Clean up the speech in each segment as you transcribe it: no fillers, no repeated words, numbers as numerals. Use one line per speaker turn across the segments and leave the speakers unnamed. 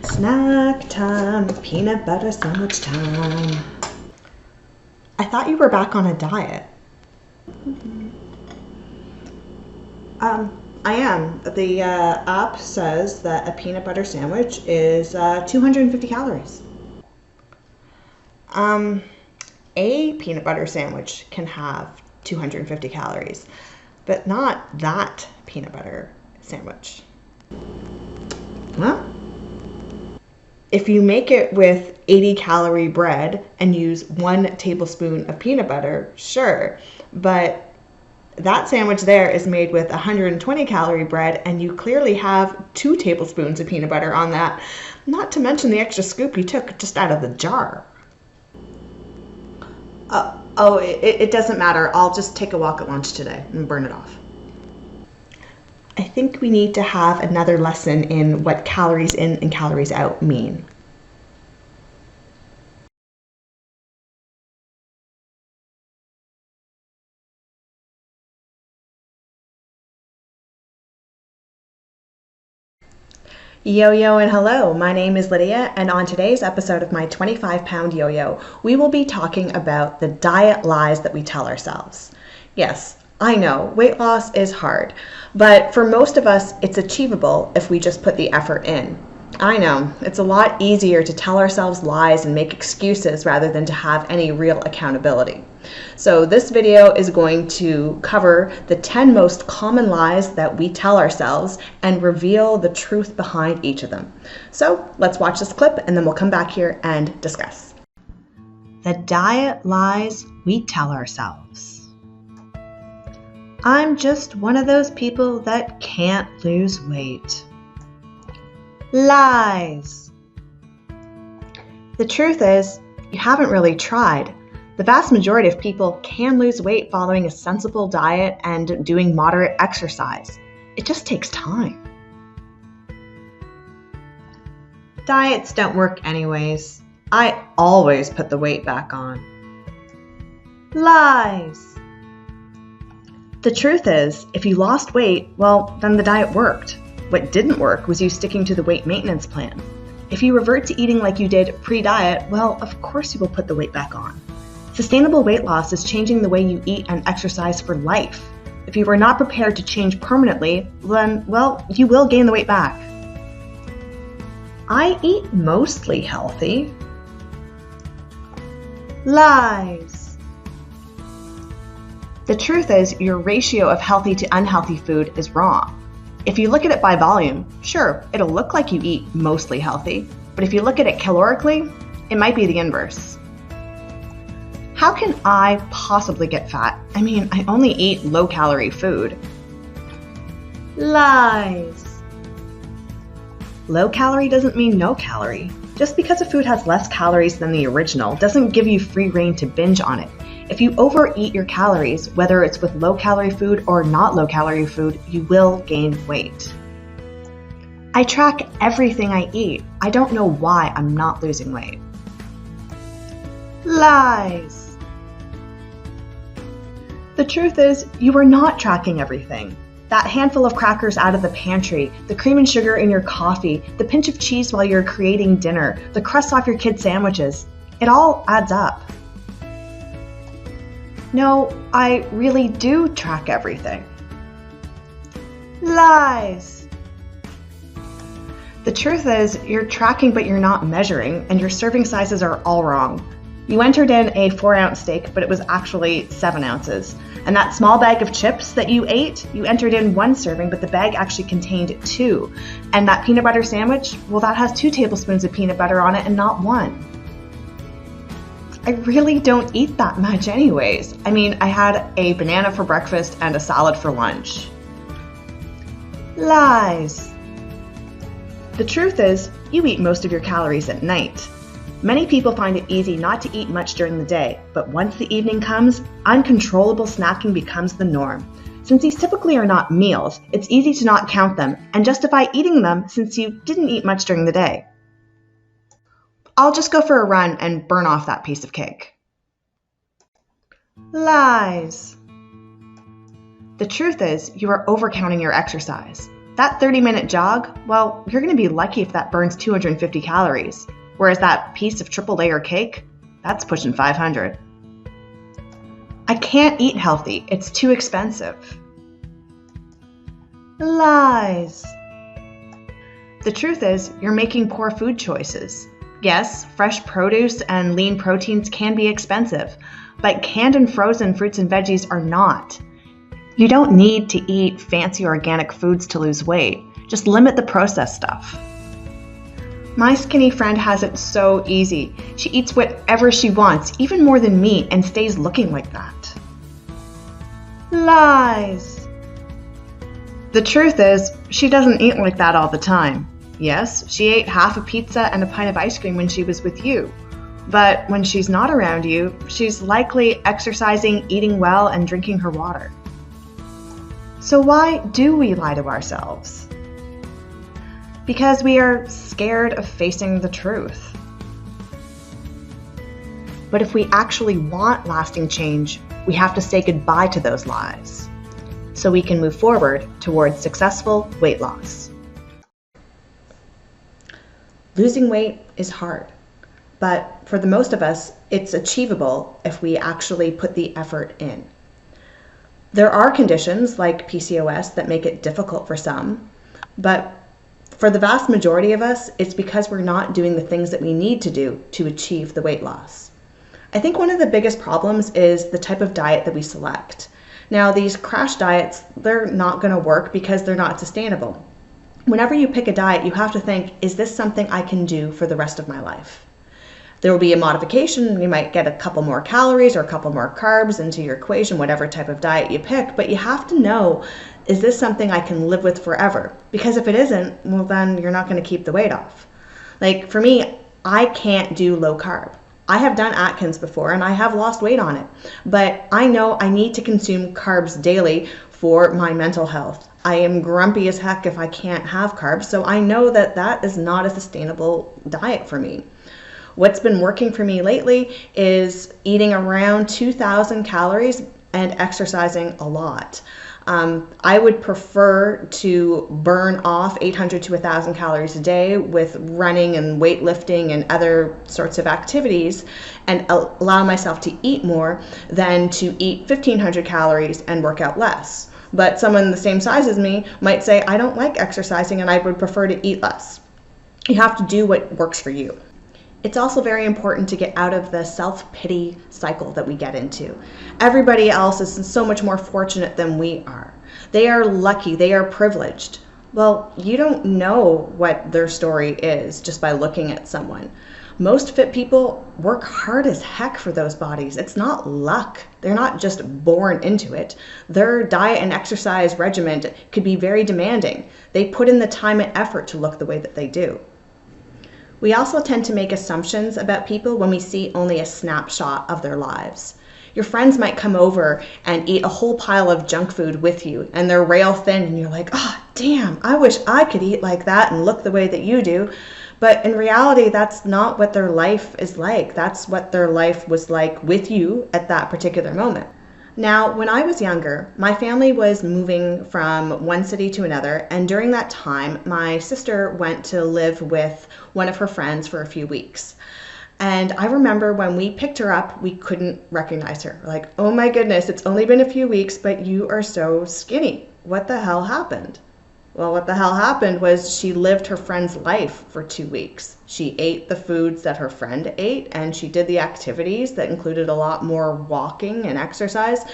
Snack time, peanut butter sandwich time. I thought you were back on a diet. I am. The app says that a peanut butter sandwich is 250 calories. A peanut butter sandwich can have 250 calories, but not that peanut butter sandwich. Huh? If you make it with 80 calorie bread and use 1 tablespoon of peanut butter, sure, but that sandwich there is made with 120 calorie bread and you clearly have 2 tablespoons of peanut butter on that, not to mention the extra scoop you took just out of the jar. It doesn't matter. I'll just take a walk at lunch today and burn it off. I think we need to have another lesson in what calories in and calories out mean. Yo-yo and hello, my name is Lydia, and on today's episode of my 25-pound yo-yo, we will be talking about the diet lies that we tell ourselves. Yes, I know, weight loss is hard, but for most of us, it's achievable if we just put the effort in. I know, it's a lot easier to tell ourselves lies and make excuses rather than to have any real accountability. So this video is going to cover the 10 most common lies that we tell ourselves and reveal the truth behind each of them. So let's watch this clip and then we'll come back here and discuss. The diet lies we tell ourselves. I'm just one of those people that can't lose weight. Lies. The truth is, you haven't really tried. The vast majority of people can lose weight following a sensible diet and doing moderate exercise. It just takes time. Diets don't work anyways. I always put the weight back on. Lies. The truth is, if you lost weight, well, then the diet worked. What didn't work was you sticking to the weight maintenance plan. If you revert to eating like you did pre-diet, well, of course you will put the weight back on. Sustainable weight loss is changing the way you eat and exercise for life. If you are not prepared to change permanently, then, well, you will gain the weight back. I eat mostly healthy. Lies. The truth is, your ratio of healthy to unhealthy food is wrong. If you look at it by volume, sure, it'll look like you eat mostly healthy, but if you look at it calorically, it might be the inverse. How can I possibly get fat? I mean, I only eat low-calorie food. Lies. Low-calorie doesn't mean no calorie. Just because a food has less calories than the original doesn't give you free rein to binge on it. If you overeat your calories, whether it's with low-calorie food or not low-calorie food, you will gain weight. I track everything I eat. I don't know why I'm not losing weight. Lies. The truth is, you are not tracking everything. That handful of crackers out of the pantry, the cream and sugar in your coffee, the pinch of cheese while you're creating dinner, the crusts off your kids' sandwiches, it all adds up. No, I really do track everything. Lies. The truth is, you're tracking but you're not measuring, and your serving sizes are all wrong. You entered in a 4-ounce steak, but it was actually 7 ounces. And that small bag of chips that you ate, you entered in 1 serving, but the bag actually contained 2. And that peanut butter sandwich, well, that has 2 tablespoons of peanut butter on it and not 1. I really don't eat that much anyways. I mean, I had a banana for breakfast and a salad for lunch. Lies. The truth is, you eat most of your calories at night. Many people find it easy not to eat much during the day, but once the evening comes, uncontrollable snacking becomes the norm. Since these typically are not meals, it's easy to not count them and justify eating them since you didn't eat much during the day. I'll just go for a run and burn off that piece of cake. Lies. The truth is, you are overcounting your exercise. That 30-minute jog, well, you're going to be lucky if that burns 250 calories, whereas that piece of triple layer cake, that's pushing 500. I can't eat healthy. It's too expensive. Lies. The truth is, you're making poor food choices. Yes, fresh produce and lean proteins can be expensive, but canned and frozen fruits and veggies are not. You don't need to eat fancy organic foods to lose weight. Just limit the processed stuff. My skinny friend has it so easy. She eats whatever she wants, even more than me, and stays looking like that. Lies. The truth is, she doesn't eat like that all the time. Yes, she ate half a pizza and a pint of ice cream when she was with you. But when she's not around you, she's likely exercising, eating well, and drinking her water. So why do we lie to ourselves? Because we are scared of facing the truth. But if we actually want lasting change, we have to say goodbye to those lies, so we can move forward towards successful weight loss. Losing weight is hard, but for the most of us, it's achievable if we actually put the effort in. There are conditions like PCOS that make it difficult for some, but for the vast majority of us, it's because we're not doing the things that we need to do to achieve the weight loss. I think one of the biggest problems is the type of diet that we select. Now, these crash diets, they're not going to work because they're not sustainable. Whenever you pick a diet, you have to think, is this something I can do for the rest of my life? There will be a modification. You might get a couple more calories or a couple more carbs into your equation, whatever type of diet you pick, but you have to know, is this something I can live with forever? Because if it isn't, well, then you're not going to keep the weight off. Like for me, I can't do low carb. I have done Atkins before and I have lost weight on it, but I know I need to consume carbs daily for my mental health. I am grumpy as heck if I can't have carbs, so I know that that is not a sustainable diet for me. What's been working for me lately is eating around 2,000 calories and exercising a lot. I would prefer to burn off 800 to 1,000 calories a day with running and weightlifting and other sorts of activities and allow myself to eat more than to eat 1,500 calories and work out less. But someone the same size as me might say, I don't like exercising and I would prefer to eat less. You have to do what works for you. It's also very important to get out of the self-pity cycle that we get into. Everybody else is so much more fortunate than we are. They are lucky, they are privileged. Well, you don't know what their story is just by looking at someone. Most fit people work hard as heck for those bodies. It's not luck. They're not just born into it. Their diet and exercise regimen could be very demanding. They put in the time and effort to look the way that they do. We also tend to make assumptions about people when we see only a snapshot of their lives. Your friends might come over and eat a whole pile of junk food with you, and they're rail thin, and you're like, oh, damn, I wish I could eat like that and look the way that you do. But in reality, that's not what their life is like. That's what their life was like with you at that particular moment. Now, when I was younger, my family was moving from one city to another, and during that time, my sister went to live with one of her friends for a few weeks. And I remember when we picked her up, we couldn't recognize her. We're like, oh my goodness, it's only been a few weeks, but you are so skinny. What the hell happened? Well, what the hell happened was she lived her friend's life for 2 weeks. She ate the foods that her friend ate, and she did the activities that included a lot more walking and exercise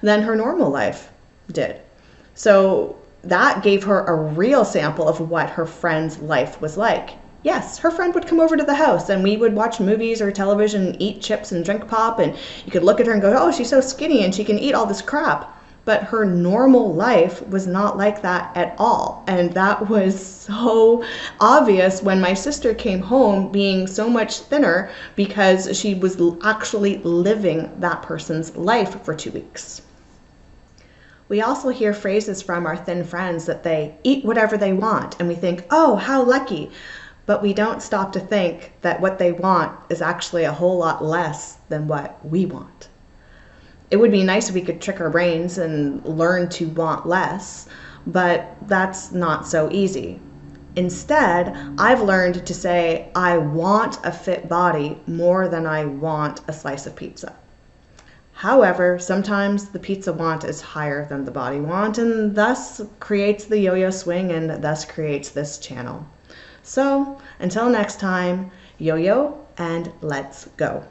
than her normal life did. So that gave her a real sample of what her friend's life was like. Yes, her friend would come over to the house and we would watch movies or television and eat chips and drink pop, and you could look at her and go, oh, she's so skinny and she can eat all this crap. But her normal life was not like that at all. And that was so obvious when my sister came home being so much thinner because she was actually living that person's life for 2 weeks. We also hear phrases from our thin friends that they eat whatever they want, and we think, oh, how lucky. But we don't stop to think that what they want is actually a whole lot less than what we want. It would be nice if we could trick our brains and learn to want less, but that's not so easy. Instead, I've learned to say I want a fit body more than I want a slice of pizza. However, sometimes the pizza want is higher than the body want, and thus creates the yo-yo swing and thus creates this channel. So, until next time, yo-yo and let's go.